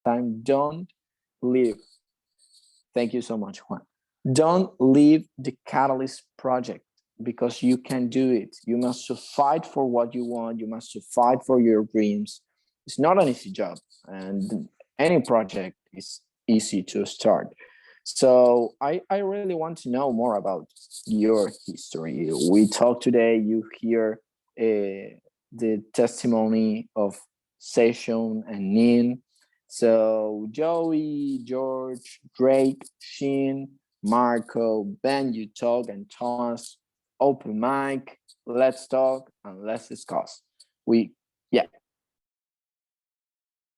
time, don't leave. Thank you so much, Juan. Don't leave the Catalyst project because you can do it. You must fight for what you want. You must fight for your dreams. It's not an easy job, and any project is easy to start. So I really want to know more about your history. We talked today, you hear the testimony of Session and Nin. So Joey, George, Drake, Sheen, Marco, Ben, you talk, and Thomas, open mic, let's talk and let's discuss. Yeah.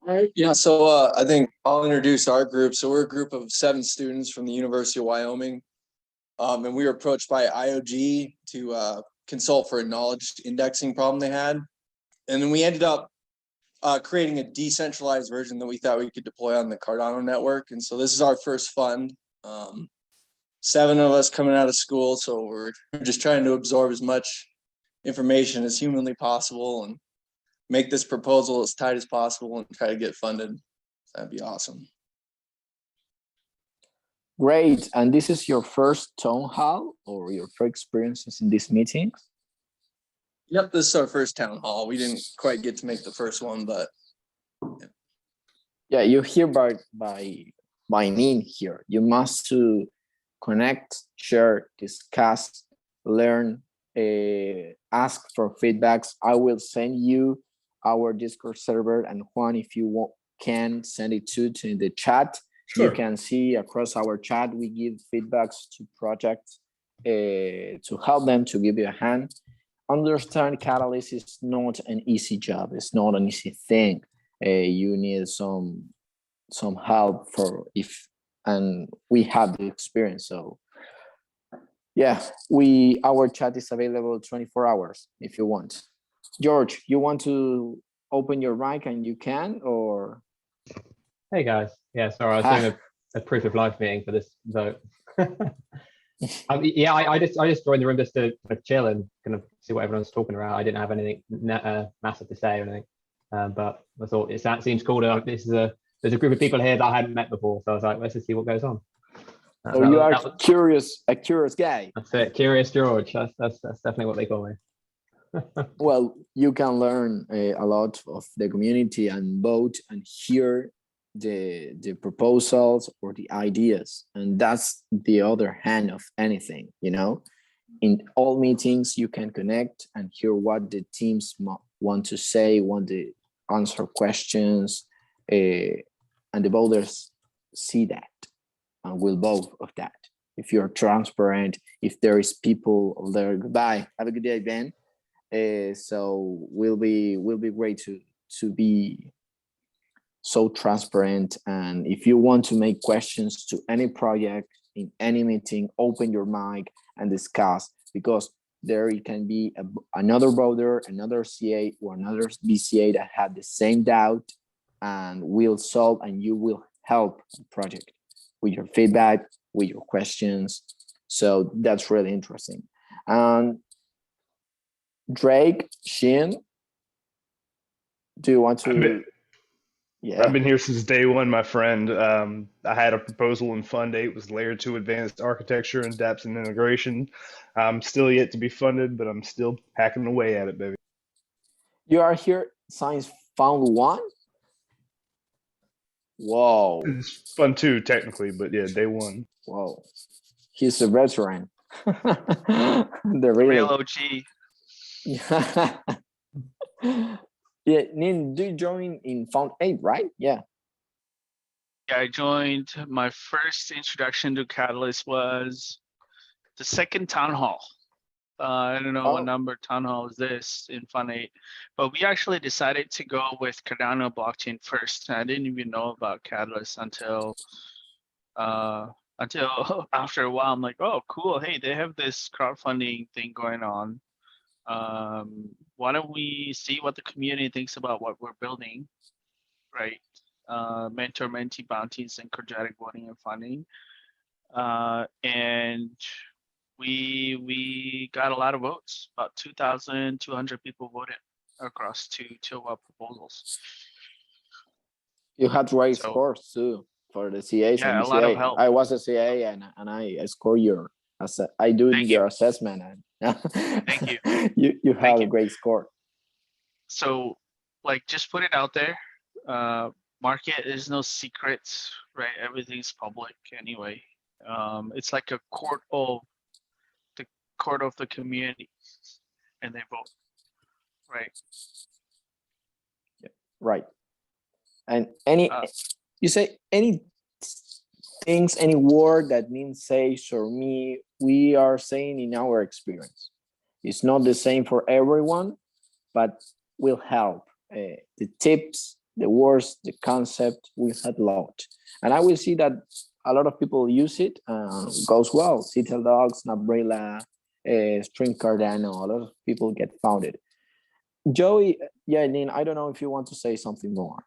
All right. Yeah. So I think I'll introduce our group. So we're a group of 7 students from the University of Wyoming. And we were approached by IOG to consult for a knowledge indexing problem they had. And then we ended up creating a decentralized version that we thought we could deploy on the Cardano network. And so this is our first fund. 7 of us coming out of school. So we're just trying to absorb as much information as humanly possible and make this proposal as tight as possible and try to get funded. That'd be awesome. Great. And this is your first town hall or your first experiences in these meetings? Yep, this is our first town hall. We didn't quite get to make the first one, but yeah, you're here by Nin here. You must to connect, share, discuss, learn, ask for feedbacks. I will send you our Discord server, and Juan, if you can send it to the chat. Sure. You can see across our chat, we give feedbacks to projects to help them, to give you a hand. Understand Catalyst is not an easy job. It's not an easy thing. You need some help and we have the experience. So yeah, our chat is available 24 hours if you want. George, you want to open your mic and you can, or? Hey guys. Yeah, sorry, I was doing a proof of life meeting for this vote. Yeah, I just joined the room just to chill and kind of see what everyone's talking about. I didn't have anything massive to say or anything, but I thought it seems cool. There's a group of people here that I hadn't met before, so I was like, let's just see what goes on. So you are a curious guy. That's it, Curious George. That's definitely what they call me. Well, you can learn a lot of the community and vote and hear the proposals or the ideas, and that's the other hand of anything. In all meetings you can connect and hear what the teams want to say, want to answer questions, and the voters see that and will vote of that. If you're transparent, if there is people there, goodbye, have a good day, Ben. So will be great to be so transparent. And if you want to make questions to any project in any meeting, open your mic and discuss, because there can be another voter, another CA or another BCA that had the same doubt, and will solve, and you will help the project with your feedback, with your questions. So that's really interesting. And Drake, Shin, do you want to? Yeah, I've been here since day one, my friend. I had a proposal in Fund 8, was Layer 2 Advanced Architecture and Dapps and Integration. I'm still yet to be funded, but I'm still hacking away at it, baby. You are here since Fund 1? Whoa. It's Fund 2, technically, but yeah, day 1. Whoa. He's a veteran. The real OG. Yeah. Yeah, Nin, do you join in Fund 8, right? Yeah. Yeah, I joined. My first introduction to Catalyst was the second town hall. I don't know what number town hall is this in Fund 8, but we actually decided to go with Cardano blockchain first. I didn't even know about Catalyst until after a while. I'm like, oh, cool. Hey, they have this crowdfunding thing going on. Why don't we see what the community thinks about what we're building, right? Mentor mentee bounties and quadratic voting and funding, and we got a lot of votes. About 2,200 people voted across two proposals. You had great So scores too for the CAs and yeah, a lot of BCA. help. I was a CA and I score your I do Thank your you. assessment and Thank you. you Thank have a you. great score. So like just put it out there. Market is no secrets, right? Everything's public anyway. It's like a court of the community, and they vote, right? Right. And any Uh, you say any things, any word that means sage or me, we are saying in our experience. It's not the same for everyone, but will help. The tips, the words, the concept will help a lot. And I will see that a lot of people use it, goes well. Citadel Dogs, Nabrilla, Stream Cardano, a lot of people get founded. Joey, yeah, Nin, I don't know if you want to say something more.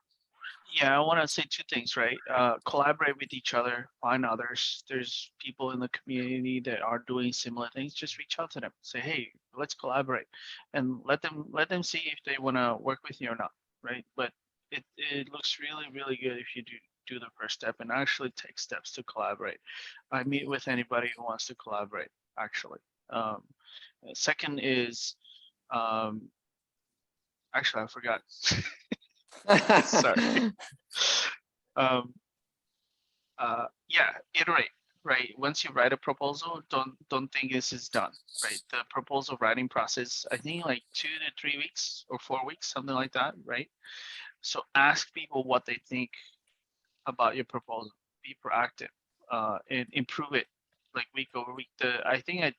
Yeah, I want to say two things, right? Collaborate with each other, find others. There's people in the community that are doing similar things. Just reach out to them. Say, hey, let's collaborate, and let them see if they want to work with you or not, right? But it looks really good if you do the first step and actually take steps to collaborate. I meet with anybody who wants to collaborate, actually. Second is, actually, I forgot. Sorry. Yeah, iterate, right? Once you write a proposal, don't think this is done, right? The proposal writing process, I think like 2 to 3 weeks or 4 weeks, something like that, right? So ask people what they think about your proposal. Be proactive, and improve it like week over week. I think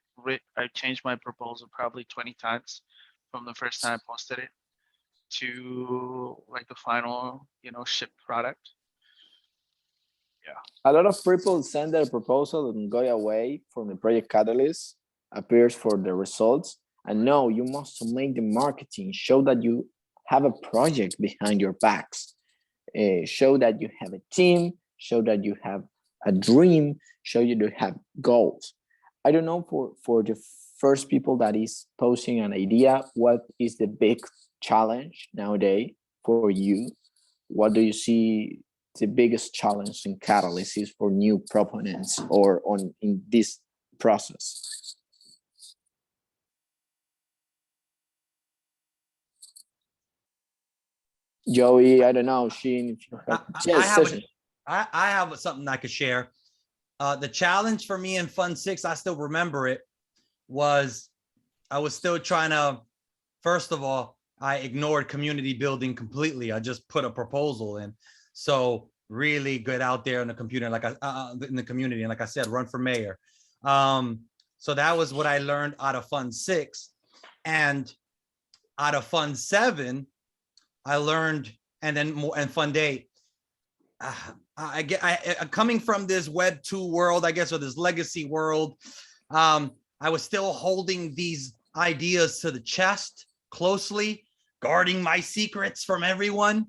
I changed my proposal probably 20 times from the first time I posted it to like the final, shipped product. Yeah. A lot of people send their proposal and go away from the project catalyst, appears for the results. And no, you must make the marketing, show that you have a project behind your backs, show that you have a team, show that you have a dream, show you do have goals. I don't know for the first people that is posing an idea, what is the big challenge nowadays for you? What do you see the biggest challenge in catalysis for new proponents or in this process? Joey, I don't know, Sheen, if you have, I have something I could share. The challenge for me in Fund 6, I still remember it, was I was still trying to, first of all, I ignored community building completely. I just put a proposal in. So really get out there in the computer, like in the community, and like I said, run for mayor. So that was what I learned out of Fund 6, and out of Fund 7, I learned, and then more, and Fund 8. I coming from this Web 2 world, I guess, or this legacy world. I was still holding these ideas to the chest closely, guarding my secrets from everyone.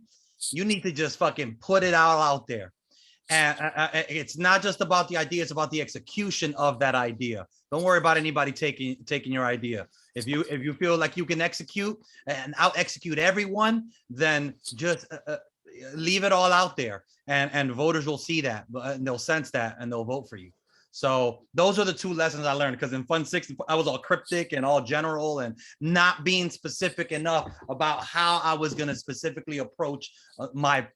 You need to just fucking put it all out there. And it's not just about the idea, it's about the execution of that idea. Don't worry about anybody taking your idea. If you feel like you can execute and out execute everyone, then just leave it all out there, and voters will see that, and they'll sense that, and they'll vote for you. So those are the two lessons I learned, because in Fund 6, I was all cryptic and all general and not being specific enough about how I was going to specifically approach my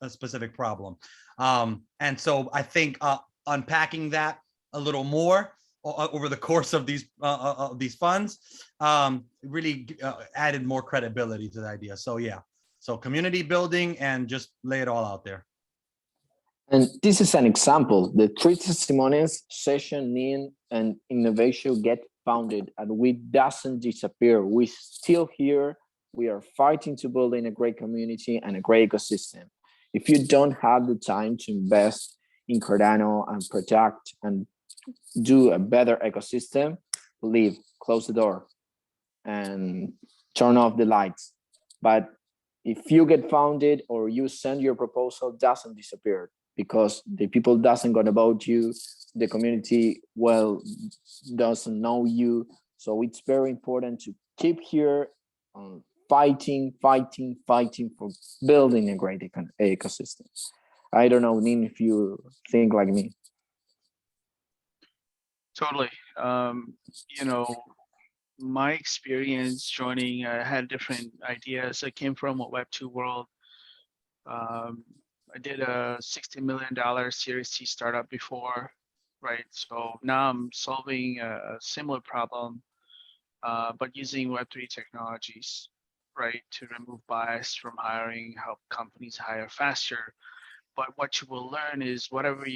specific problem. And so I think unpacking that a little more over the course of these funds really added more credibility to the idea. So yeah, so community building and just lay it all out there. And this is an example. The 3 testimonies session, NIN and Innovatio get founded, and we doesn't disappear. We still here. We are fighting to build in a great community and a great ecosystem. If you don't have the time to invest in Cardano and protect and do a better ecosystem, leave, close the door, and turn off the lights. But if you get founded or you send your proposal, doesn't disappear, because the people doesn't gonna vote you, the community doesn't know you. So it's very important to keep here, fighting for building a great ecosystem. I don't know, Nin, if you think like me. Totally. You know, my experience joining, I had different ideas. I came from a Web2 world. I did a $60 million Series C startup before, right? So now I'm solving a similar problem, but using Web3 technologies, right, to remove bias from hiring, help companies hire faster. But what you will learn is however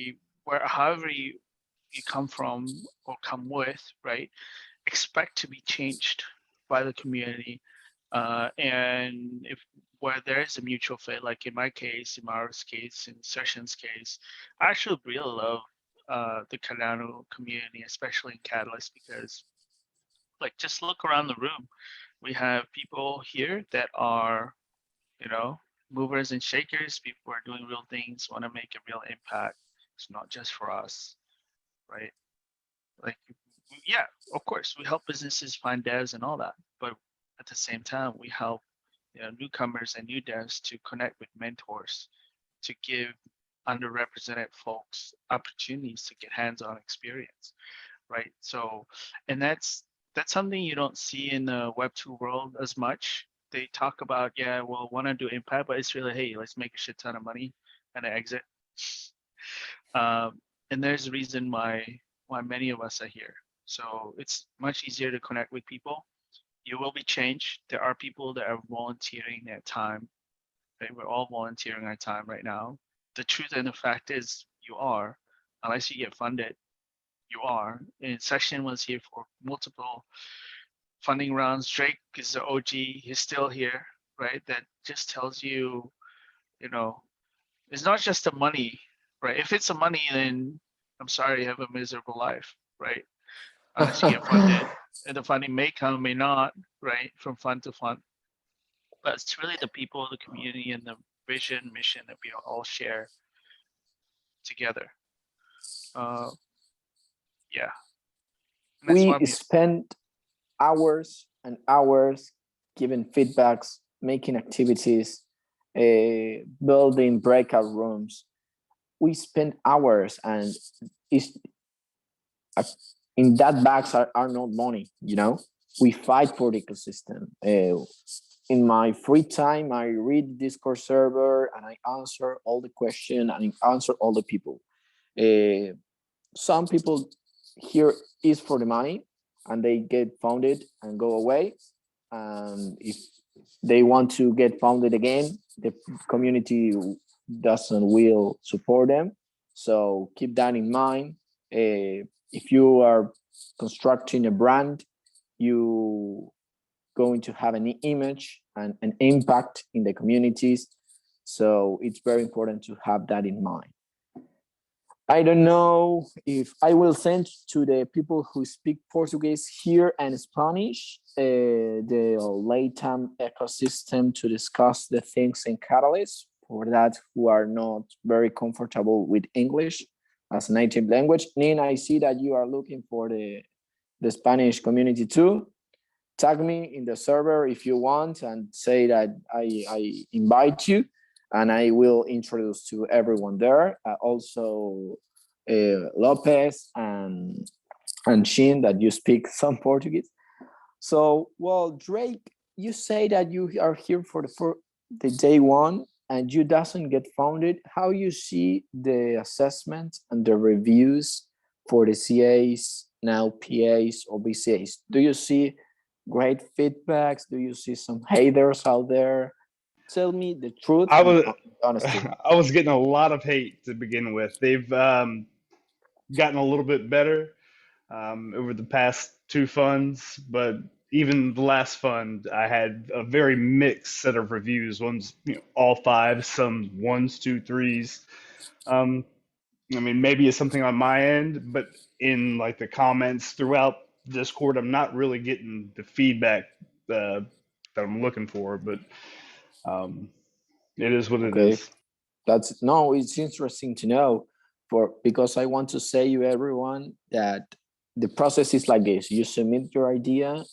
you come from or come with, right, expect to be changed by the community. And if where there is a mutual fit, like in my case, in Mara's case, in Session's case, I actually really love the Cardano community, especially in Catalyst, because like just look around the room. We have people here that are, you know, movers and shakers, people who are doing real things, want to make a real impact. It's not just for us, right? Like, yeah, of course, we help businesses find devs and all that, but at the same time, we help, you know, newcomers and new devs to connect with mentors, to give underrepresented folks opportunities to get hands-on experience, right? So, and that's something you don't see in the Web2 world as much. They talk about, yeah, well, want to do impact, but it's really, hey, let's make a shit ton of money and exit. And there's a reason why many of us are here. So it's much easier to connect with people. You will be changed. There are people that are volunteering their time. Right? We're all volunteering our time right now. The truth and the fact is, you are, unless you get funded, you are. And Session was here for multiple funding rounds. Drake is the OG. He's still here, right? That just tells you, you know, it's not just the money, right? If it's the money, then I'm sorry, you have a miserable life, right? Unless you get funded, and the funding may come, may not, right? From fund to fund. But it's really the people, the community, and the vision, mission that we all share together. Yeah. And that's why We spend hours and hours giving feedbacks, making activities, building breakout rooms. We spend hours, and it's, in that bags are not money, you know. We fight for the ecosystem. In my free time, I read Discord server and I answer all the questions and I answer all the people. Some people here is for the money and they get founded and go away. And if they want to get founded again, the community doesn't will support them. So keep that in mind. If you are constructing a brand, you going to have an image and an impact in the communities. So it's very important to have that in mind. I don't know if I will send to the people who speak Portuguese here and Spanish, the LATAM ecosystem to discuss the things in Catalyst for that who are not very comfortable with English as a native language. Nin, I see that you are looking for the Spanish community too. Tag me in the server if you want and say that I invite you, and I will introduce to everyone there. Also, Lopez and Shin, that you speak some Portuguese. So, well, Drake, you say that you are here for the day one and you doesn't get founded. How you see the assessment and the reviews for the CAs, now PAs or BCAs? Do you see great feedbacks? Do you see some haters out there? Tell me the truth. I was Honestly. I was getting a lot of hate to begin with. They've gotten a little bit better over the past two funds, but even the last fund, I had a very mixed set of reviews. One's all five, some ones, two, threes. I mean, maybe it's something on my end, but in like the comments throughout Discord, I'm not really getting the feedback that I'm looking for. But it is what it Okay, is. it's interesting to know because I want to say you everyone that the process is like this. You submit your idea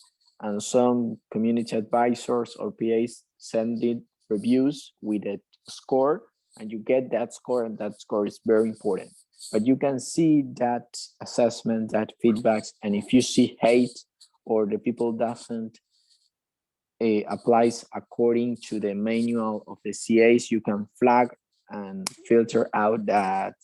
and some community advisors or PAs send in reviews with a score, and you get that score, and that score is very important. But you can see that assessment, that feedbacks, and if you see hate or the people doesn't applies according to the manual of the CAs, you can flag and filter out that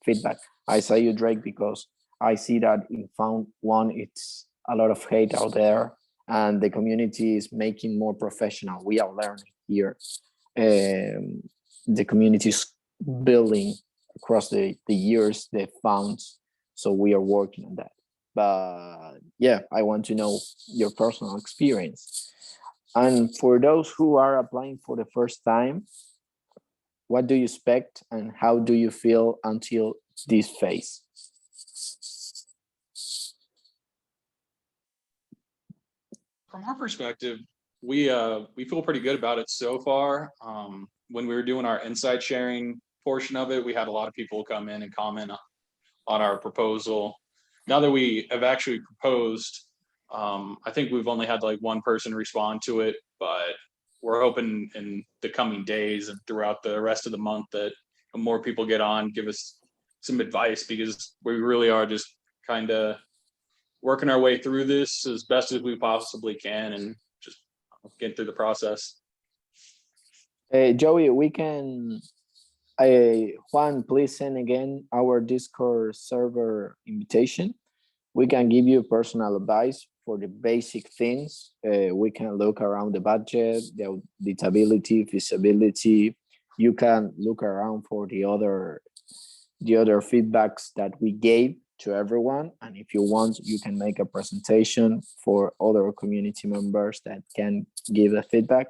feedback. I say you, Drake, because I see that in Found One, it's a lot of hate out there, and the community is making more professional. We are learning here. The community is building across the years they found, so we are working on that. But yeah, I want to know your personal experience. And for those who are applying for the first time, what do you expect and how do you feel until this phase? From our perspective, we feel pretty good about it so far. When we were doing our insight sharing portion of it, we had a lot of people come in and comment on our proposal. Now that we have actually proposed, I think we've only had like one person respond to it, but we're hoping in the coming days and throughout the rest of the month that more people get on, give us some advice, because we really are just kind of working our way through this as best as we possibly can and just getting through the process. Joey, we can, Juan, please send again our Discord server invitation. We can give you personal advice for the basic things. We can look around the budget, the auditability, feasibility. You can look around for the other feedbacks that we gave to everyone. And if you want, you can make a presentation for other community members that can give the feedback.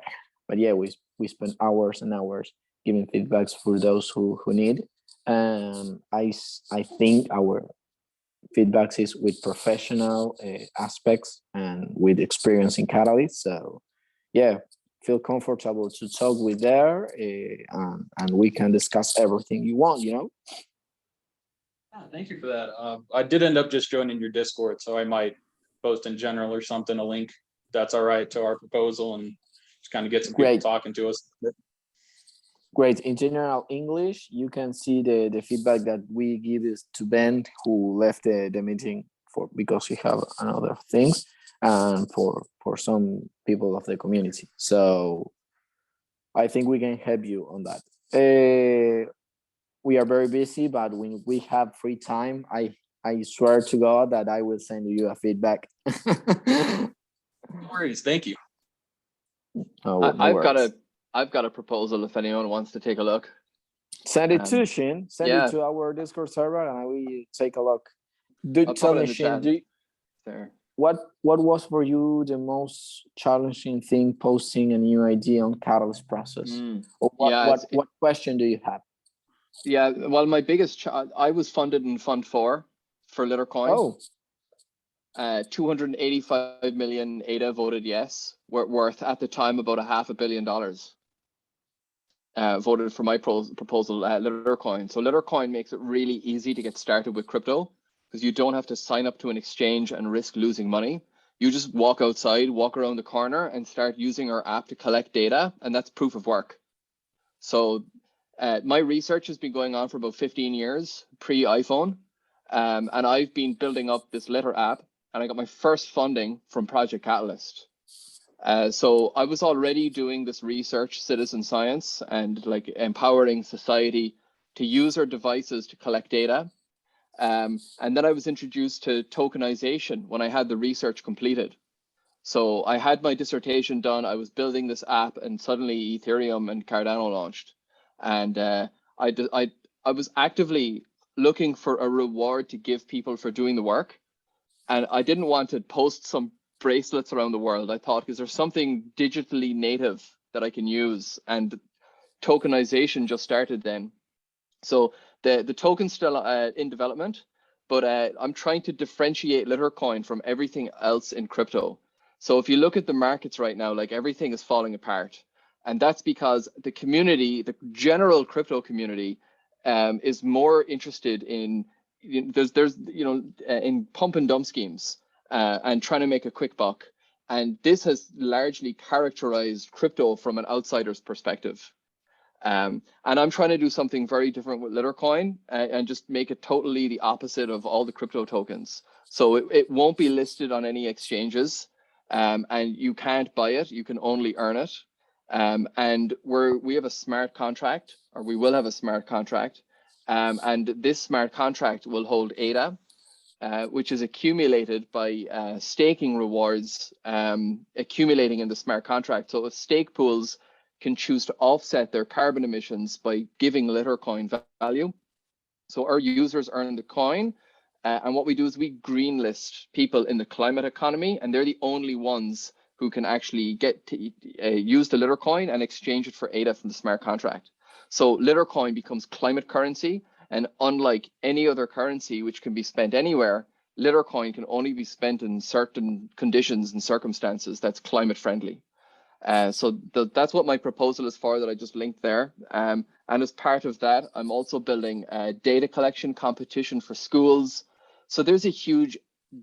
But yeah, we spend hours and hours giving feedbacks for those who need. I think our feedbacks is with professional aspects and with experience in Catalyst. So yeah, feel comfortable to talk with there, and we can discuss everything you want, you know? Thank you for that. I did end up just joining your Discord, so I might post in general or something, a link, if that's all right, to our proposal, and just kind of get some people talking to us. Great. In general English, you can see the feedback that we give is to Ben, who left the meeting because he have another things, and for some people of the community. So I think we can help you on that. We are very busy, but when we have free time, I swear to God that I will send you a feedback. No worries. Thank you. Oh, no I've got a proposal if anyone wants to take a look. Send it to Shin. Send it to our Discord server, and I will take a look. Tell me, Shin, what was for you the most challenging thing posting a new idea on Catalyst process? Or what question do you have? Yeah, well, my biggest I was funded in Fund 4 for Littercoin. Oh. 285 million ADA voted yes, worth at the time about $500 million. Voted for my proposal, Littercoin. So Littercoin makes it really easy to get started with crypto, because you don't have to sign up to an exchange and risk losing money. You just walk outside, walk around the corner, and start using our app to collect data, and that's proof of work. So my research has been going on for about 15 years, pre-iPhone, and I've been building up this Litter app, and I got my first funding from Project Catalyst. So I was already doing this research, citizen science, and like empowering society to use our devices to collect data. And then I was introduced to tokenization when I had the research completed. So I had my dissertation done, I was building this app, and suddenly Ethereum and Cardano launched. And I was actively looking for a reward to give people for doing the work. And I didn't want to post some bracelets around the world. I thought, is there something digitally native that I can use? And tokenization just started then. So the token's still in development, but I'm trying to differentiate Littercoin from everything else in crypto. So if you look at the markets right now, like everything is falling apart. And that's because the community, the general crypto community, is more interested in in pump and dump schemes and trying to make a quick buck. And this has largely characterized crypto from an outsider's perspective. And I'm trying to do something very different with Littercoin and just make it totally the opposite of all the crypto tokens. So it won't be listed on any exchanges, and you can't buy it. You can only earn it. And we have a smart contract, or we will have a smart contract. And this smart contract will hold ADA, which is accumulated by staking rewards accumulating in the smart contract. So if stake pools can choose to offset their carbon emissions by giving Littercoin value. So our users earn the coin. And what we do is we green list people in the climate economy, and they're the only ones who can actually get to use the Littercoin and exchange it for ADA from the smart contract. So Littercoin becomes climate currency, and unlike any other currency which can be spent anywhere, Littercoin can only be spent in certain conditions and circumstances that's climate friendly. So that's what my proposal is for, that I just linked there. And as part of that, I'm also building a data collection competition for schools. So there's a huge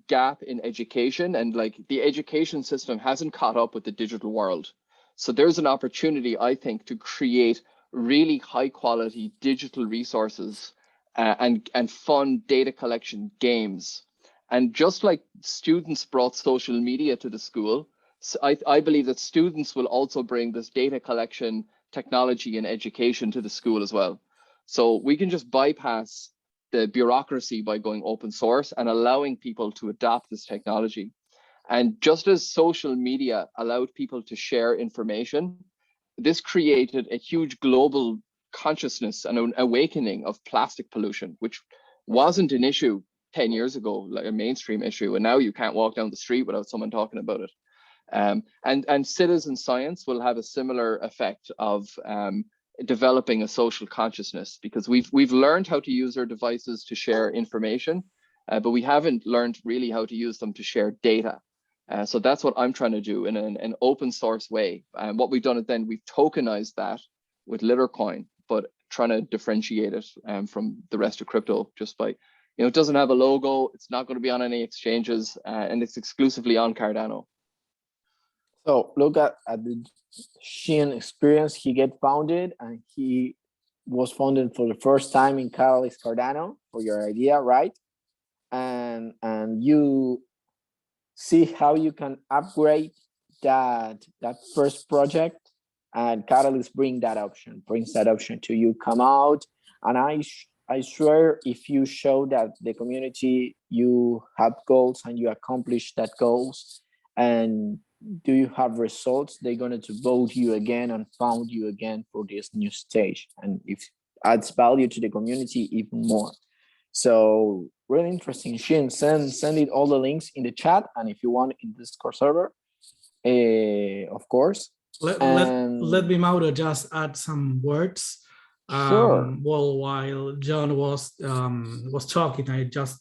gap in education, and like the education system hasn't caught up with the digital world. So there's an opportunity, I think, to create really high quality digital resources and fun data collection games. And just like students brought social media to the school, so I believe that students will also bring this data collection technology and education to the school as well. So we can just bypass the bureaucracy by going open source and allowing people to adopt this technology. And just as social media allowed people to share information, this created a huge global consciousness and an awakening of plastic pollution, which wasn't an issue 10 years ago, like a mainstream issue. And now you can't walk down the street without someone talking about it. And citizen science will have a similar effect of developing a social consciousness, because we've learned how to use our devices to share information, but we haven't learned really how to use them to share data. So that's what I'm trying to do in an open source way. And what we've done is then we've tokenized that with Littercoin, but trying to differentiate it from the rest of crypto just by, it doesn't have a logo, it's not going to be on any exchanges, and it's exclusively on Cardano. So look at the Shin experience. He get founded, and he was founded for the first time in Catalyst Cardano, for your idea, right? And you see how you can upgrade that first project, and Catalyst brings that option to you, come out. And I swear, if you show that the community you have goals and you accomplish that goals, and do you have results, they're going to vote you again and found you again for this new stage, and it adds value to the community even more. So really interesting. Shin, send it all the links in the chat, and if you want in the Discord server, of course. Let me, Mauro, just add some words. Sure. Well, while John was talking, I just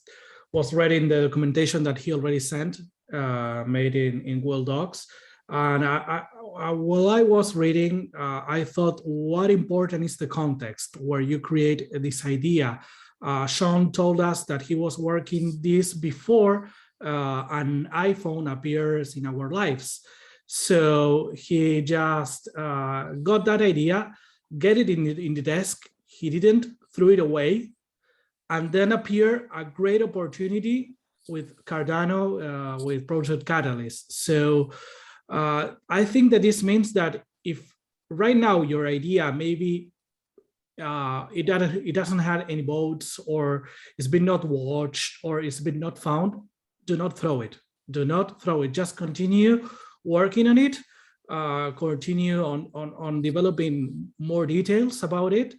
was reading the documentation that he already sent, made in Google Docs. And while I was reading, I thought what important is the context where you create this idea. Sean told us that he was working this before an iPhone appears in our lives. So he just got that idea, get it in the desk. He didn't throw it away, and then appeared a great opportunity with Cardano, with Project Catalyst. So I think that this means that if right now your idea maybe it doesn't have any votes, or it's been not watched, or it's been not found, do not throw it. Do not throw it. Just continue working on it. Continue on developing more details about it.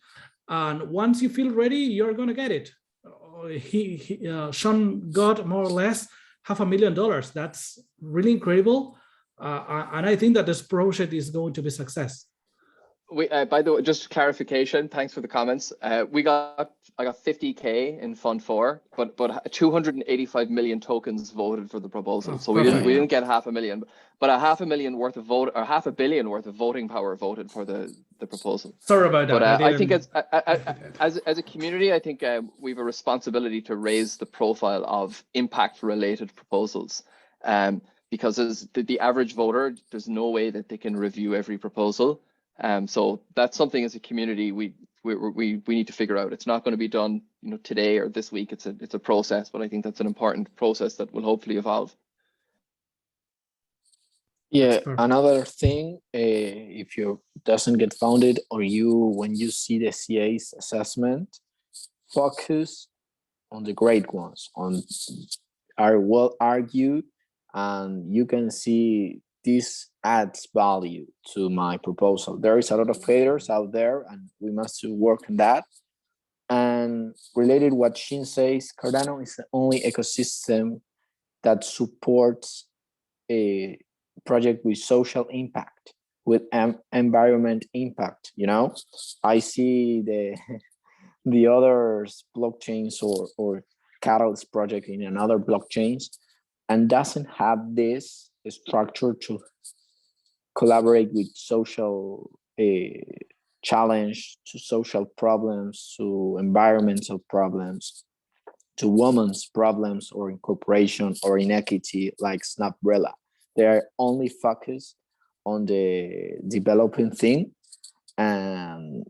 And once you feel ready, you're going to get it. Sean got more or less $500,000. That's really incredible. And I think that this project is going to be a success. By the way, just clarification, thanks for the comments. I got 50K in Fund 4, but 285 million tokens voted for the proposal. So we didn't get 500,000, but $500 million worth of vote, or $500 million worth of voting power voted for the proposal. Sorry about that. But I think as a community, I think we have a responsibility to raise the profile of impact related proposals. The because as the average voter, there's no way that they can review every proposal. So that's something as a community we need to figure out. It's not going to be done, today or this week. It's a process, but I think that's an important process that will hopefully evolve. Yeah, perfect. another thing, if you doesn't get founded or when you see the CA's assessment, focus on the great ones, are well argued, and you can see this adds value to my proposal. There is a lot of haters out there, and we must work on that. And related what Shin says, Cardano is the only ecosystem that supports a project with social impact, with environment impact. I see the other blockchains or Catalyst project in another blockchains, and doesn't have this structure to collaborate with social challenge, to social problems, to environmental problems, to women's problems, or incorporation or inequity, like Snapbrella. They are only focused on the developing thing, and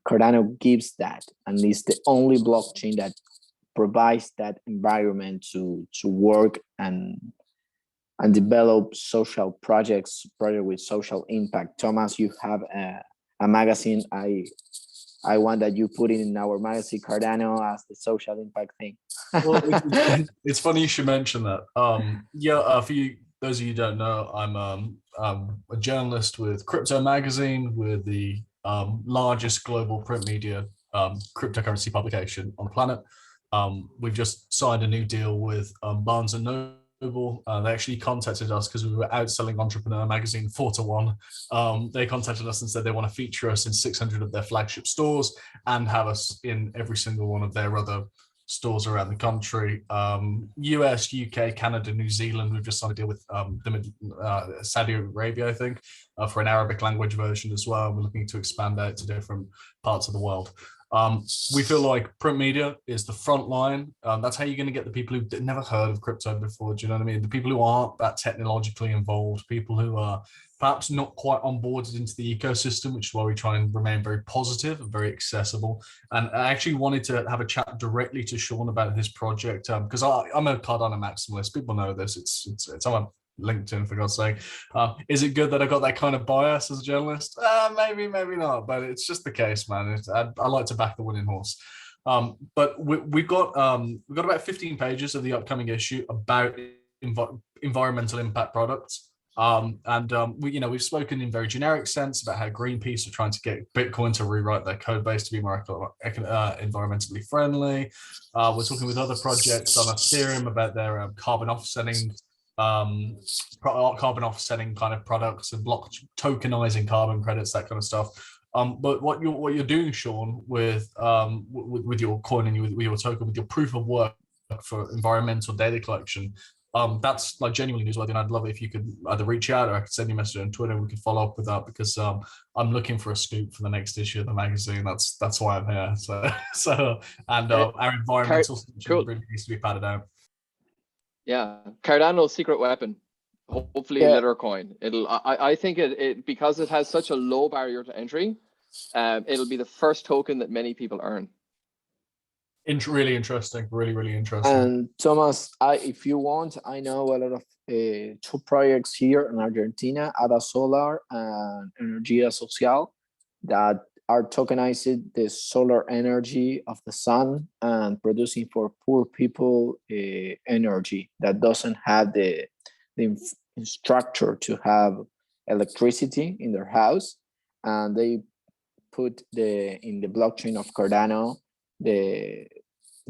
Cardano gives that, and is the only blockchain that provides that environment to work and develop social projects with social impact. Thomas, you have a magazine. I want that you put it in our magazine, Cardano, as the social impact thing. Well, it's funny you should mention that. For you, those of you who don't know, I'm a journalist with Crypto Magazine. We're the largest global print media cryptocurrency publication on the planet. We've just signed a new deal with Barnes and Noble. They actually contacted us because we were outselling Entrepreneur Magazine 4-1. They contacted us and said they want to feature us in 600 of their flagship stores and have us in every single one of their other stores around the country. US, UK, Canada, New Zealand. We've just signed a deal with Saudi Arabia, I think, for an Arabic language version as well. We're looking to expand out to different parts of the world. We feel like print media is the front line. That's how you're going to get the people who've never heard of crypto before. Do you know what I mean? The people who aren't that technologically involved, people who are perhaps not quite onboarded into the ecosystem, which is why we try and remain very positive and very accessible. And I actually wanted to have a chat directly to Sean about his project because I'm a Cardano maximalist. People know this. It's on LinkedIn, for God's sake. Is it good that I got that kind of bias as a journalist? Maybe not, but it's just the case, man. I like to back the winning horse. But we've got about 15 pages of the upcoming issue about environmental impact products. We've spoken in very generic sense about how Greenpeace are trying to get Bitcoin to rewrite their code base to be more environmentally friendly. We're talking with other projects on Ethereum about their carbon offsetting kind of products and block tokenizing carbon credits, that kind of stuff. But what you're doing, Sean, with your coin and with your token, with your proof of work for environmental data collection, that's like genuinely newsworthy, and I'd love it if you could either reach out or I could send you a message on Twitter and we could follow up with that, because I'm looking for a scoop for the next issue of the magazine. That's why I'm here. Our environmental cool. really needs to be padded out. Yeah, Cardano's secret weapon, hopefully a litter coin. I think it because it has such a low barrier to entry, it'll be the first token that many people earn. Really interesting, really interesting. And Thomas, if you want, I know a lot of two projects here in Argentina, Ada Solar and Energía Social, that are tokenizing the solar energy of the sun and producing for poor people energy that doesn't have the structure to have electricity in their house, and they put in the blockchain of Cardano the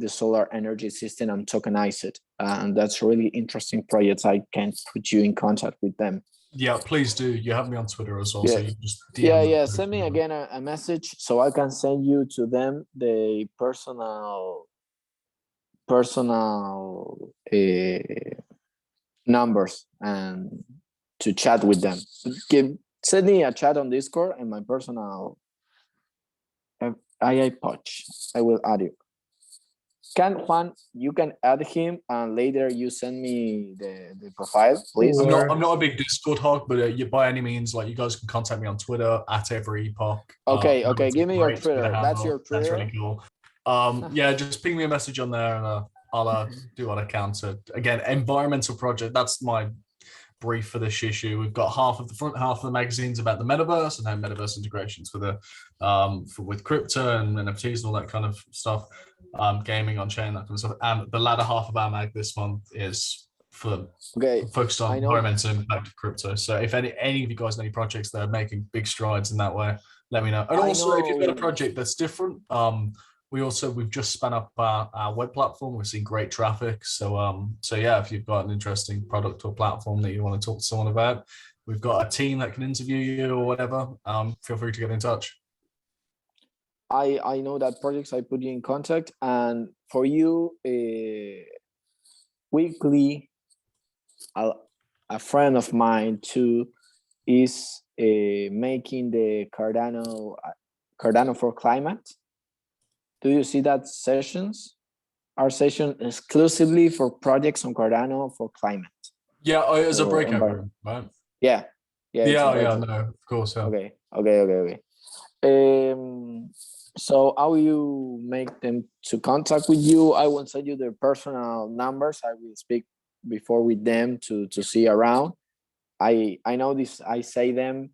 solar energy system and tokenize it, and that's really interesting projects. I can put you in contact with them. Yeah, please do. You have me on Twitter as well, yeah. so you just DM Send me again a message so I can send you to them the personal numbers and to chat with them. Send me a chat on Discord and my personal AI pouch. I will add you. Can Juan, you can add him and later you send me the profile, please. Sure. I'm not a big Discord hog, but you, by any means, like, you guys can contact me on Twitter at every epoch. Okay, okay. It's Give me your great Twitter Twitter. That's handle. your That's Twitter. really cool. Yeah, just ping me a message on there, and I'll do what I can to, again, environmental project. That's my brief for this issue. We've got half of the front half of the magazines about the metaverse and how metaverse integrations with with crypto and NFTs and all that kind of stuff, gaming on chain, that kind of stuff. And the latter half of our mag this month is focused on environmental impact of crypto. So if any of you guys have any projects that are making big strides in that way, let me know. And also, if you've got a project that's different, we've just spun up our web platform. We've seen great traffic. So yeah, if you've got an interesting product or platform that you want to talk to someone about, we've got a team that can interview you or whatever. Feel free to get in touch. I know that projects I put you in contact, and for you, weekly, a friend of mine too is making the Cardano for climate. Do you see that sessions? Our session exclusively for projects on Cardano for climate. Yeah, as a breakout room, right? Yeah. Yeah, no, of course. Yeah. Okay. So how you make them to contact with you? I will send you their personal numbers. I will speak before with them to see around. I know this. I say them.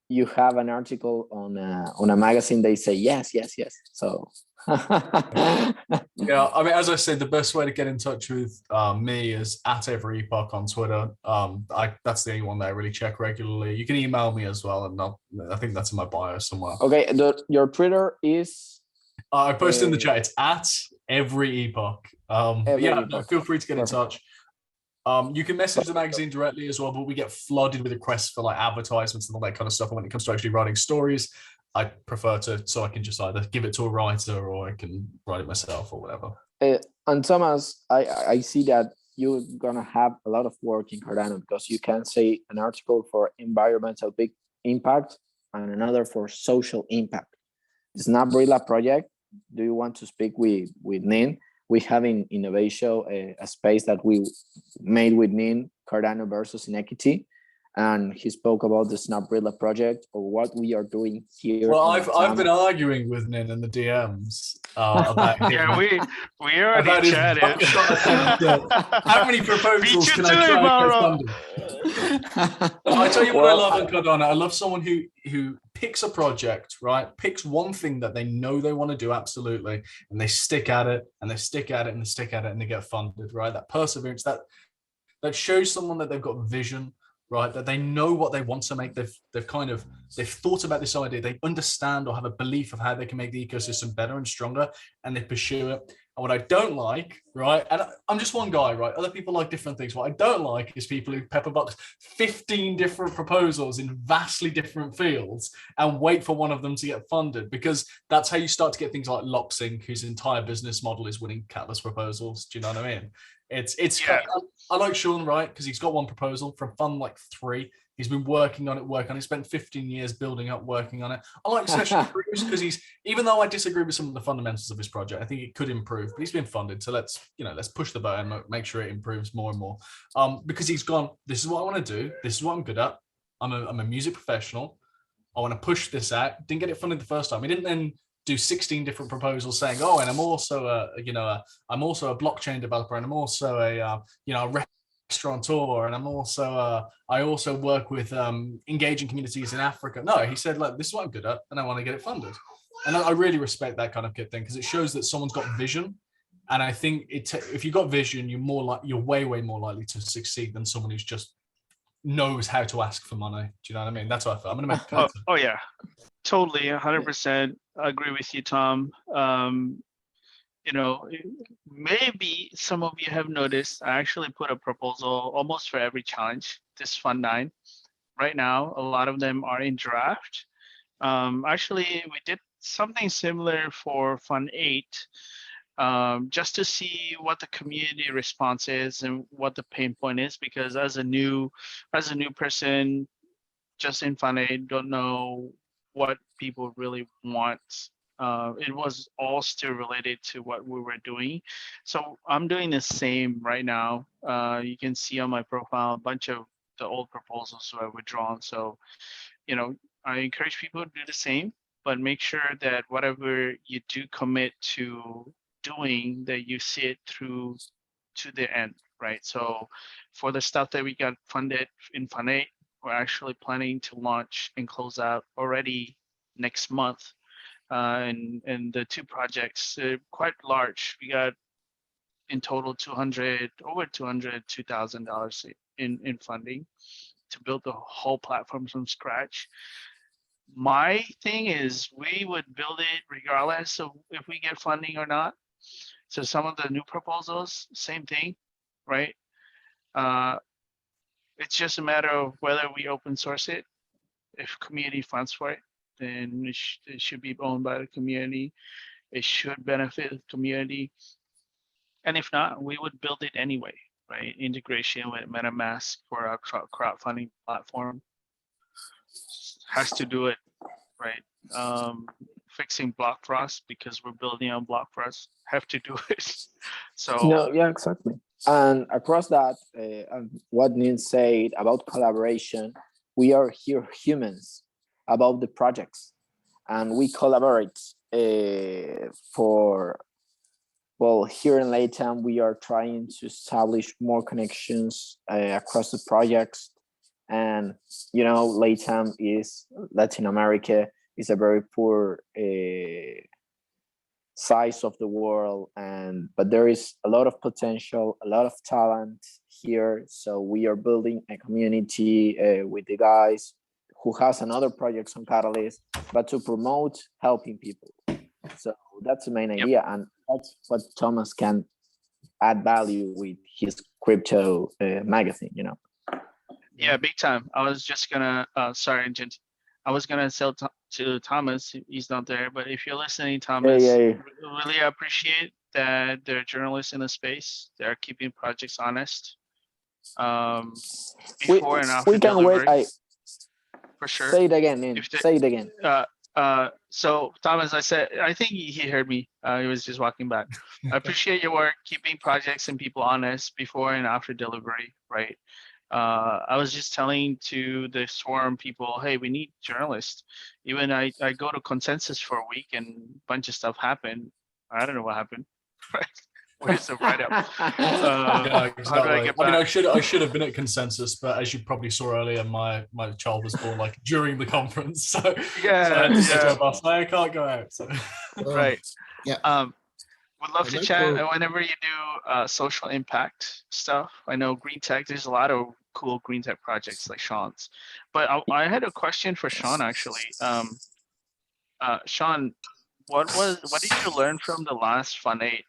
You have an article on a magazine. They say yes. So yeah, I mean, as I said, the best way to get in touch with me is at every epoch on Twitter. That's the only one that I really check regularly. You can email me as well, and I think that's in my bio somewhere. Okay, your Twitter is. I posted in the chat. It's at every epoch. No, feel free to get in touch. You can message the magazine directly as well, but we get flooded with requests for like advertisements and all that kind of stuff. And when it comes to actually writing stories, I prefer so I can just either give it to a writer or I can write it myself or whatever. And Thomas, I see that you're gonna have a lot of work in Cardano because you can say an article for environmental big impact and another for social impact. The Snapbrilla project. Do you want to speak with Nin? We have in Innovatio a space that we made with Nin, Cardano versus inequity, and he spoke about the Snapbrilla project or what we are doing here. Well, I've been arguing with Nin in the DMs about yeah, we already chatted. How many proposals can I try and get funded? I tell you what I love on Cardano. I love someone who picks a project, right? Picks one thing that they know they want to do absolutely, and they stick at it, and they stick at it, and they stick at it, and they get funded, right? That perseverance, that shows someone that they've got vision, right? That they know what they want to make. They've thought about this idea. They understand or have a belief of how they can make the ecosystem better and stronger, and they pursue it. And what I don't like, right? And I'm just one guy, right? Other people like different things. What I don't like is people who pepperbox 15 different proposals in vastly different fields and wait for one of them to get funded, because that's how you start to get things like Loxing, whose entire business model is winning Catalyst proposals. Do you know what I mean? Yeah. I like Sean, right? Because he's got one proposal from fund like 3. He's been working on it, spent 15 years building up, working on it. I like Session Cruz because even though I disagree with some of the fundamentals of his project, I think it could improve, but he's been funded. So let's push the button, make sure it improves more and more. Because he's gone, this is what I want to do. This is what I'm good at. I'm a music professional. I want to push this out. Didn't get it funded the first time. He didn't then do 16 different proposals saying, oh, and I'm also I'm also a blockchain developer, and I'm also a restaurateur, and I'm also I also work with engaging communities in Africa. No, he said, like, this is what I'm good at, and I want to get it funded. And I really respect that kind of thing, because it shows that someone's got vision. And I think if you've got vision, you're way more likely to succeed than someone who's just knows how to ask for money. Do you know what I mean? That's what I feel. I'm gonna make oh yeah, totally, 100% agree with you, Tom. Maybe some of you have noticed I actually put a proposal almost for every challenge this Fund 9. Right now, a lot of them are in draft. Actually, we did something similar for Fund 8, just to see what the community response is and what the pain point is, because as a new person just in Fund 8, don't know what people really want it was all still related to what we were doing. So I'm doing the same right now. You can see on my profile a bunch of the old proposals that I withdrawn. So, I encourage people to do the same, but make sure that whatever you do commit to doing, that you see it through to the end, right? So for the stuff that we got funded in Fund 8, we're actually planning to launch and close out already next month. And the two projects, quite large. We got in total over $202,000 in funding to build the whole platform from scratch. My thing is we would build it regardless of if we get funding or not. So some of the new proposals, same thing, right? It's just a matter of whether we open source it. If community funds for it, then it should be owned by the community. It should benefit the community. And if not, we would build it anyway, right? Integration with MetaMask for our crowdfunding platform has to do it, right? Fixing block frost because we're building on block frost have to do it. So No, yeah, exactly. And across that, and what Nils said about collaboration, we are here humans about the projects, and we collaborate for. Well, here in LATAM, we are trying to establish more connections across the projects. And, LATAM is, Latin America is a very poor size of the world. But there is a lot of potential, a lot of talent here. So we are building a community with the guys who has another projects on Catalyst, but to promote helping people. So that's the main idea, and that's what Thomas can add value with his crypto magazine. Yeah, big time. I was just gonna, sorry, Gent. I was gonna sell to Thomas. He's not there, but if you're listening, Thomas, really appreciate that there are journalists in the space. They're keeping projects honest. Before and after we can delivery, wait. for sure. Say it again, say it again. So Thomas, I think he heard me. He was just walking back. I appreciate your work, keeping projects and people honest before and after delivery, right? I was just telling to the swarm people, hey, we need journalists. Even I go to Consensus for a week and a bunch of stuff happened. I don't know what happened. Where's the write-up? Yeah, exactly. How do I get back? I should have been at Consensus, but as you probably saw earlier, my child was born like during the conference, so yeah, so I had to sit to a bus. I can't go out. So. Right. Yeah. Would love to chat whenever you do social impact stuff. I know green tech. There's a lot of cool green tech projects like Sean's, but I had a question for Sean actually. Sean, what did you learn from the last Fund 8?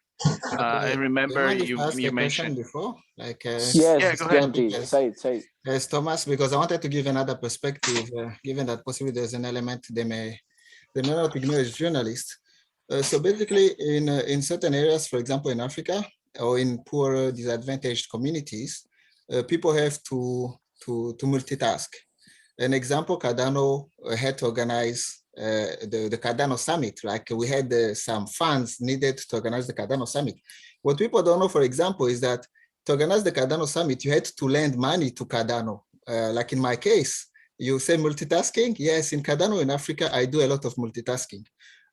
I remember you mentioned before, like yes, yeah, go ahead. Say it. Yes, Thomas, because I wanted to give another perspective, given that possibly there's an element they may not ignore as journalists. So basically, in certain areas, for example, in Africa or in poor, disadvantaged communities, people have to multitask. An example, Cardano had to organize the Cardano Summit. Like we had some funds needed to organize the Cardano Summit. What people don't know, for example, is that to organize the Cardano Summit, you had to lend money to Cardano. Like in my case, you say multitasking. Yes, in Cardano in Africa, I do a lot of multitasking.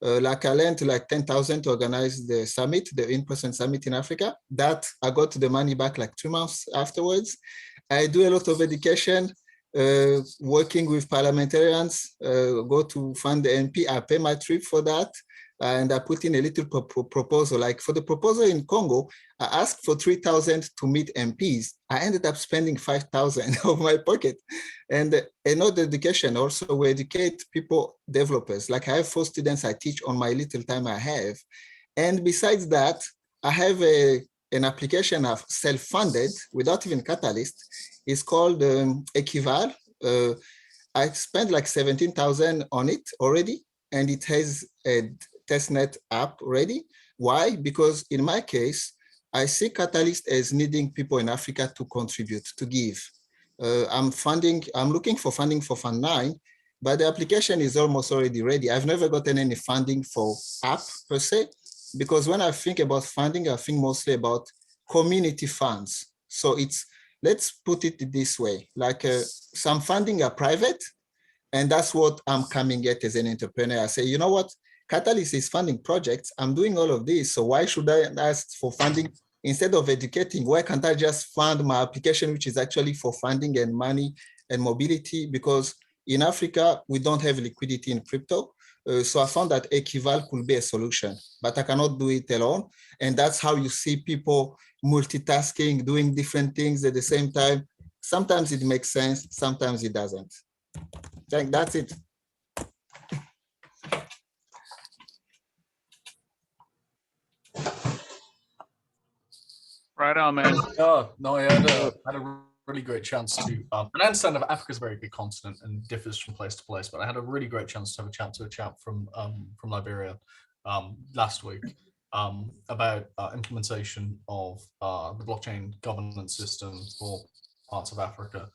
Like I lent like 10,000 to organize the summit, the in-person summit in Africa. That I got the money back like 2 months afterwards. I do a lot of education, working with parliamentarians, go to fund the MP. I pay my trip for that. And I put in a little proposal. Like for the proposal in Congo, I asked for 3,000 to meet MPs. I ended up spending 5,000 of my pocket. And another education also, we educate people, developers. Like I have 4 students I teach on my little time I have. And besides that, I have an application of self-funded without even Catalyst. It's called Equival. I spent like 17,000 on it already. And it has a testnet app ready. Why? Because in my case, I see Catalyst as needing people in Africa to contribute, to give. I'm looking for funding for Fund 9 but the application is almost already ready. I've never gotten any funding for app per se, because when I think about funding, I think mostly about community funds. So it's, let's put it this way, like some funding are private, and that's what I'm coming at as an entrepreneur. I say, you know what, Catalyst is funding projects. I'm doing all of this. So why should I ask for funding instead of educating? Why can't I just fund my application, which is actually for funding and money and mobility? Because in Africa, we don't have liquidity in crypto. So I found that Equival could be a solution, but I cannot do it alone. And that's how you see people multitasking, doing different things at the same time. Sometimes it makes sense, sometimes it doesn't. That's it. Right on, man. Oh, no, I had a really great chance to, and I understand that Africa is a very big continent and differs from place to place, but I had a really great chance to have a chat to a chap from Liberia last week about implementation of the blockchain governance system for parts of Africa.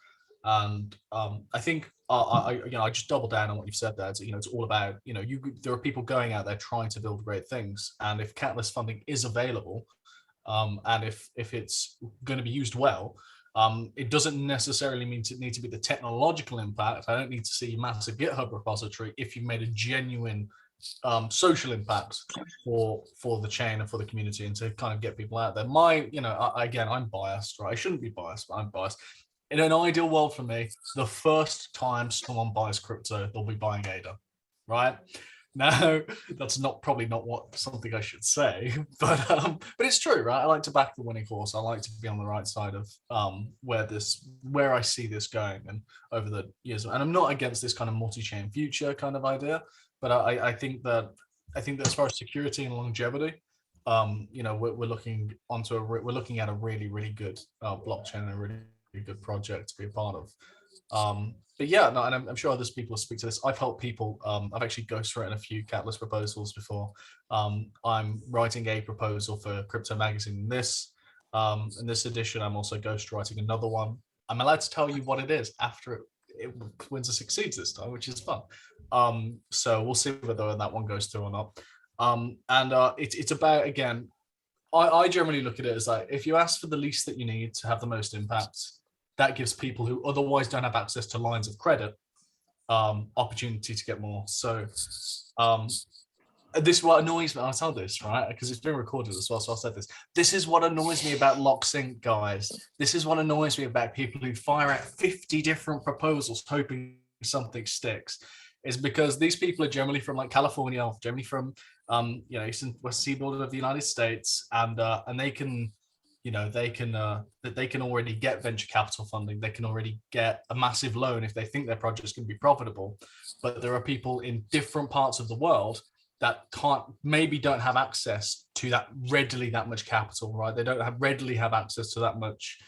And I think I just double down on what you've said there. It's, it's all about, there are people going out there trying to build great things, and if Catalyst funding is available, and if it's going to be used well, it doesn't necessarily need to be the technological impact. I don't need to see a massive GitHub repository if you've made a genuine social impact for the chain and for the community, and to kind of get people out there. Again, I'm biased, right? I shouldn't be biased, but I'm biased. In an ideal world for me, the first time someone buys crypto, they'll be buying ADA, right? Now, that's probably not something I should say, but it's true, right? I like to back the winning horse. I like to be on the right side of where I see this going, and over the years. And I'm not against this kind of multi-chain future kind of idea, but I think that as far as security and longevity, we're looking at a really, really good blockchain and a really, really good project to be a part of. But yeah, no, and I'm sure others people will speak to this. I've helped people. I've actually ghostwritten a few Catalyst proposals before. I'm writing a proposal for Crypto Magazine in this edition. I'm also ghostwriting another one. I'm allowed to tell you what it is after it wins or succeeds this time, which is fun. So we'll see whether that one goes through or not. It's about, again, I generally look at it as like, if you ask for the least that you need to have the most impact, that gives people who otherwise don't have access to lines of credit opportunity to get more. So this is what annoys me. I'll tell this, right? Because it's been recorded as well, so I'll say this. This is what annoys me about LockSync, guys. This is what annoys me about people who fire out 50 different proposals hoping something sticks. Is because these people are generally from like California, generally from east and west seaboard of the United States, and they can already get venture capital funding. They can already get a massive loan if they think their project's going to be profitable. But there are people in different parts of the world that don't have access to that much capital, right? They don't readily have access to that much,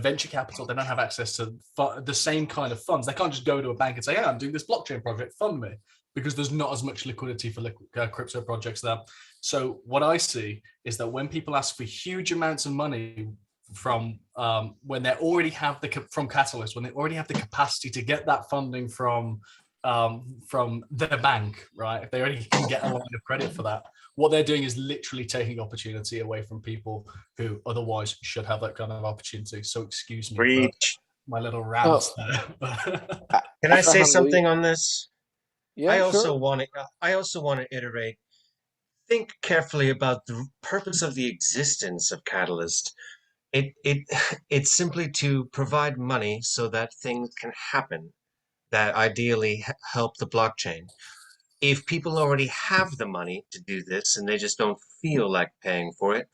venture capital. They don't have access to the same kind of funds. They can't just go to a bank and say, "Hey, I'm doing this blockchain project, fund me," because there's not as much liquidity for crypto projects there. So what I see is that when people ask for huge amounts of money from when they already have from Catalyst, when they already have the capacity to get that funding from their bank, right? If they already can get a line of credit for that, what they're doing is literally taking opportunity away from people who otherwise should have that kind of opportunity. So excuse me for my little rant there. Can I say something on this? Yeah, I also want to iterate. Think carefully about the purpose of the existence of Catalyst. It's simply to provide money so that things can happen that ideally help the blockchain. If people already have the money to do this and they just don't feel like paying for it,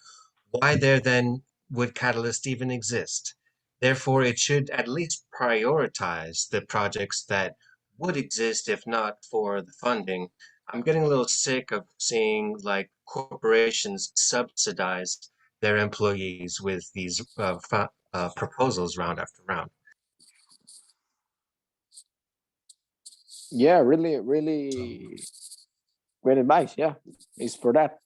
why there then would Catalyst even exist? Therefore, it should at least prioritize the projects that would exist if not for the funding. I'm getting a little sick of seeing like corporations subsidize their employees with these proposals round after round. Yeah, really, really great advice. Yeah, it's for that.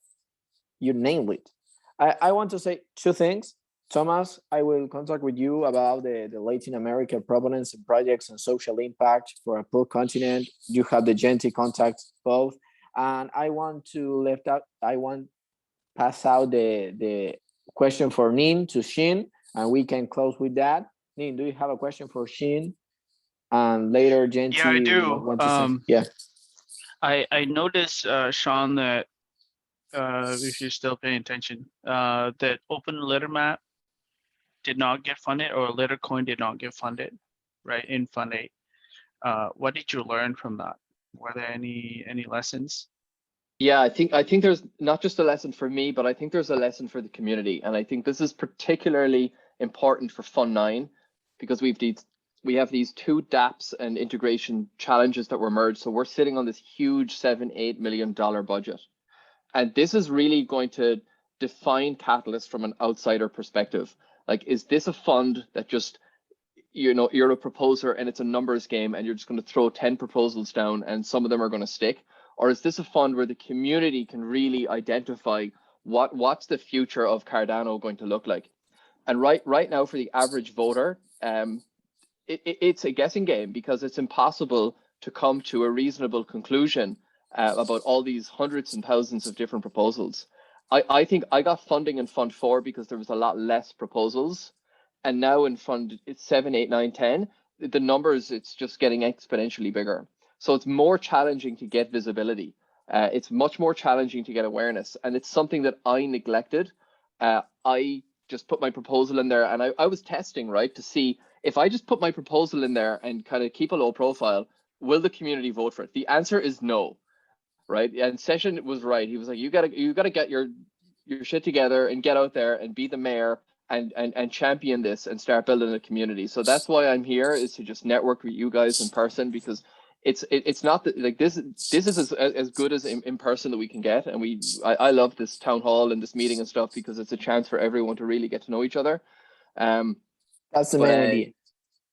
You nailed it. I want to say two things. Thomas, I will contact with you about the Latin America proponents and projects and social impact for a poor continent. You have the Genti contacts both. And I want to pass out the question for Nin to Shin, and we can close with that. Nin, do you have a question for Shin? And later, Genti. Yeah, I do. Yeah. I noticed, Sean, that if you're still paying attention, that Open Litter Map did not get funded, or Littercoin did not get funded, right, in Fund 8. What did you learn from that? Were there any lessons? Yeah, I think there's not just a lesson for me, but I think there's a lesson for the community, and I think this is particularly important for Fund 9 because we have these two dApps and integration challenges that were merged. So we're sitting on this huge $7-8 million budget, and this is really going to define Catalyst from an outsider perspective. Like, is this a fund that just, you're a proposer and it's a numbers game and you're just going to throw 10 proposals down and some of them are going to stick? Or is this a fund where the community can really identify what's the future of Cardano going to look like? And right now, for the average voter, it's a guessing game because it's impossible to come to a reasonable conclusion about all these hundreds and thousands of different proposals. I think I got funding in Fund 4 because there was a lot less proposals. And now in Fund 7, 8, 9, 10, the numbers, it's just getting exponentially bigger. So it's more challenging to get visibility. It's much more challenging to get awareness. And it's something that I neglected. I just put my proposal in there and I was testing, right, to see if I just put my proposal in there and kind of keep a low profile, will the community vote for it? The answer is no. Right, and Session was right. He was like, you gotta get your shit together and get out there and be the mayor and champion this and start building a community. So that's why I'm here, is to just network with you guys in person, because it's not that, like, this is as good as in person that we can get. And I love this town hall and this meeting and stuff because it's a chance for everyone to really get to know each other. That's the main idea.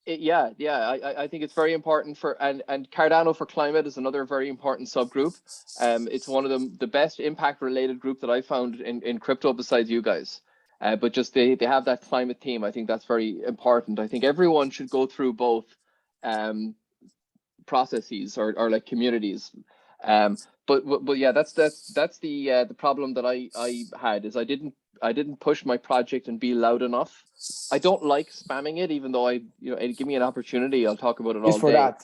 I think it's very important and Cardano for Climate is another very important subgroup. It's one of the best impact related group that I found in crypto besides you guys. But just they have that climate theme. I think that's very important. I think everyone should go through both processes or like communities. But yeah, that's the problem that I had, is I didn't push my project and be loud enough. I don't like spamming it, even though give me an opportunity, I'll talk about it all day. It's for that.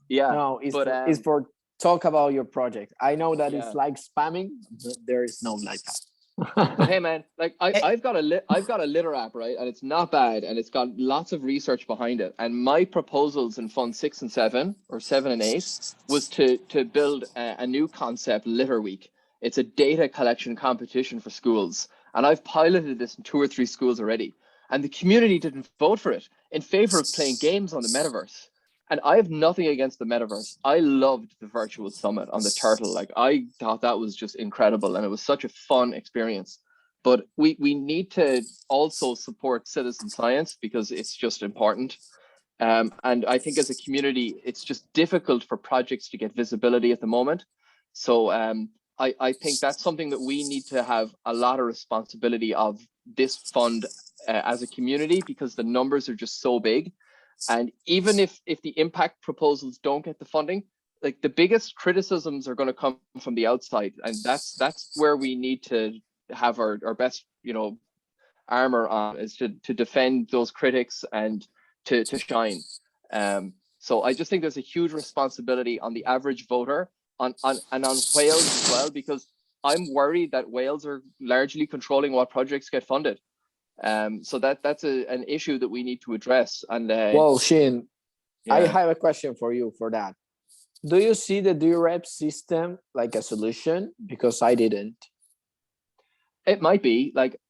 Yeah. No, it's for talk about your project. I know that it's like spamming, but there is no like that. But hey man, like I've got a litter app, right? And it's not bad, and it's got lots of research behind it. And my proposals in Fund 6 and 7, or 7 and 8, was to build a new concept, Litter Week. It's a data collection competition for schools. And I've piloted this in 2 or 3 schools already. And the community didn't vote for it, in favor of playing games on the metaverse. And I have nothing against the metaverse. I loved the virtual summit on the Turtle. Like, I thought that was just incredible, and it was such a fun experience. But we need to also support citizen science, because it's just important. And I think as a community, it's just difficult for projects to get visibility at the moment. So I think that's something that we need to have a lot of responsibility of, this fund as a community, because the numbers are just so big. And even if the impact proposals don't get the funding, like, the biggest criticisms are going to come from the outside, and that's where we need to have our best armor on, is to defend those critics and to shine. So I just think there's a huge responsibility on the average voter, and on whales as well, because I'm worried that whales are largely controlling what projects get funded. So that's an issue that we need to address. And well, Shin, I have a question for you for that. Do you see the DREP system like a solution? Because I didn't. It might be. Like,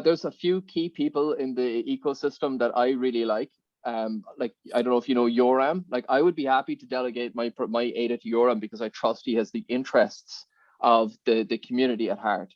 there's a few key people in the ecosystem that I really like. Like, I don't know if you know Yoram. Like, I would be happy to delegate my ADA to Yoram, because I trust he has the interests of the community at heart.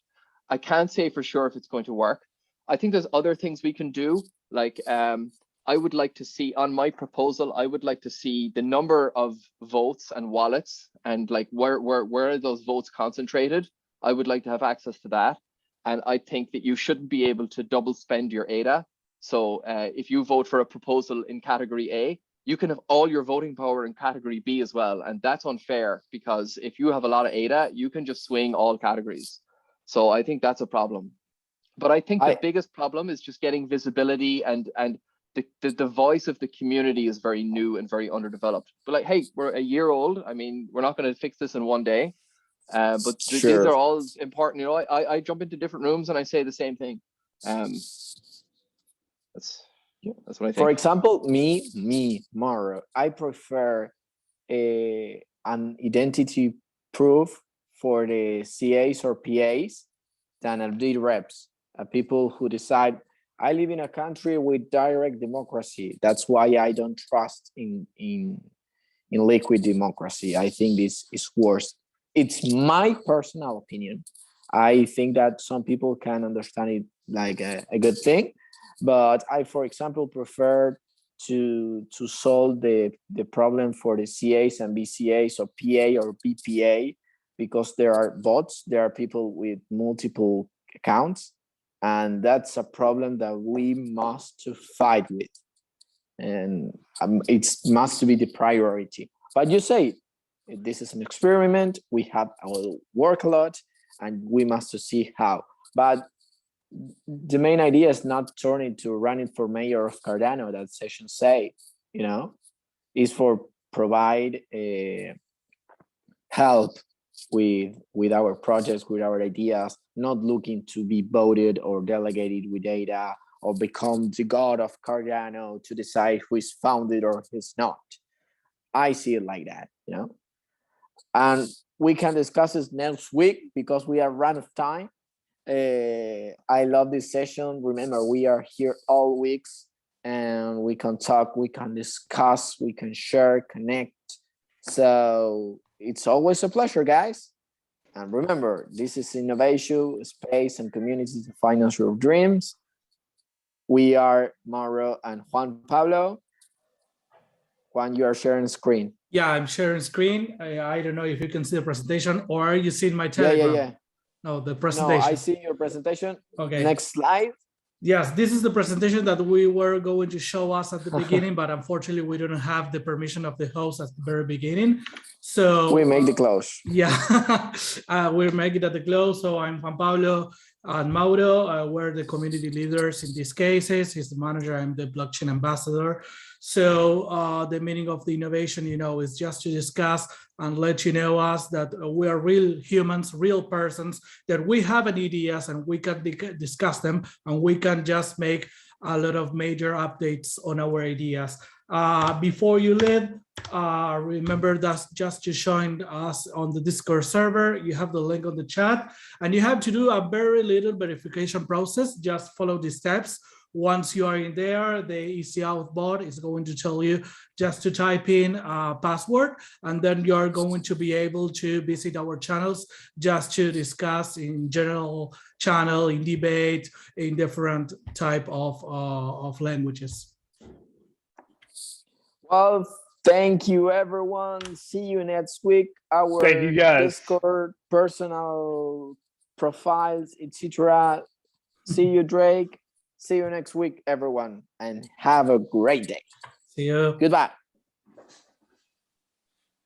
I can't say for sure if it's going to work. I think there's other things we can do. Like, I would like to see, on my proposal, I would like to see the number of votes and wallets, and like where are those votes concentrated. I would like to have access to that. And I think that you shouldn't be able to double spend your ADA. So if you vote for a proposal in category A, you can have all your voting power in category B as well. And that's unfair, because if you have a lot of ADA, you can just swing all categories. So I think that's a problem. But I think the biggest problem is just getting visibility, and the voice of the community is very new and very underdeveloped. But like, hey, we're a year old. I mean, we're not going to fix this in one day. But these are all important. You know, I jump into different rooms and I say the same thing. That's what I think. For example, Mauro, I prefer an identity proof for the CAs or PAs than a lead reps, people who decide, I live in a country with direct democracy. That's why I don't trust in liquid democracy. I think this is worse. It's my personal opinion. I think that some people can understand it like a good thing, but I, for example, prefer to solve the problem for the CAs and BCAs, or PA or BPA, because there are bots, there are people with multiple accounts, and that's a problem that we must fight with, and it must be the priority. But you say, this is an experiment, we have to work a lot, and we must see how. But the main idea is not turning to running for mayor of Cardano, that session say, you know, is for provide help with our projects, with our ideas, not looking to be voted or delegated with data or become the god of Cardano to decide who is founded or who's not. I see it like that, you know. And we can discuss this next week because we are run of time. I love this session. Remember, we are here all weeks, and we can talk, we can discuss, we can share, connect. So it's always a pleasure, guys. And remember, this is Innovatio, space and communities to finance your dreams. We are Mauro and Juan Pablo. Juan, you are sharing screen. Yeah, I'm sharing screen. I don't know if you can see the presentation, or are you seeing my Telegram? Yeah. No, the presentation. No, I see your presentation. Okay. Next slide. Yes, this is the presentation that we were going to show us at the beginning, but unfortunately we don't have the permission of the host at the very beginning. So we make the close. Yeah, we're making it at the close. So I'm Juan Pablo and Mauro. We're the community leaders in these cases. He's the manager, I'm the blockchain ambassador. So the meaning of the innovation, you know, is just to discuss and let you know us that we are real humans, real persons, that we have an ideas and we can discuss them, and we can just make a lot of major updates on our ideas. Before you leave, remember that just to join us on the Discord server, you have the link on the chat, and you have to do a very little verification process. Just follow the steps. Once you are in there, the Easy Out bot is going to tell you just to type in a password, and then you're going to be able to visit our channels just to discuss in general channel, in debate, in different type of languages. Well, thank you, everyone. See you next week. Our thank you guys. Discord personal profiles, etc. See you, Drake. See you next week, everyone, and have a great day. See you. Goodbye.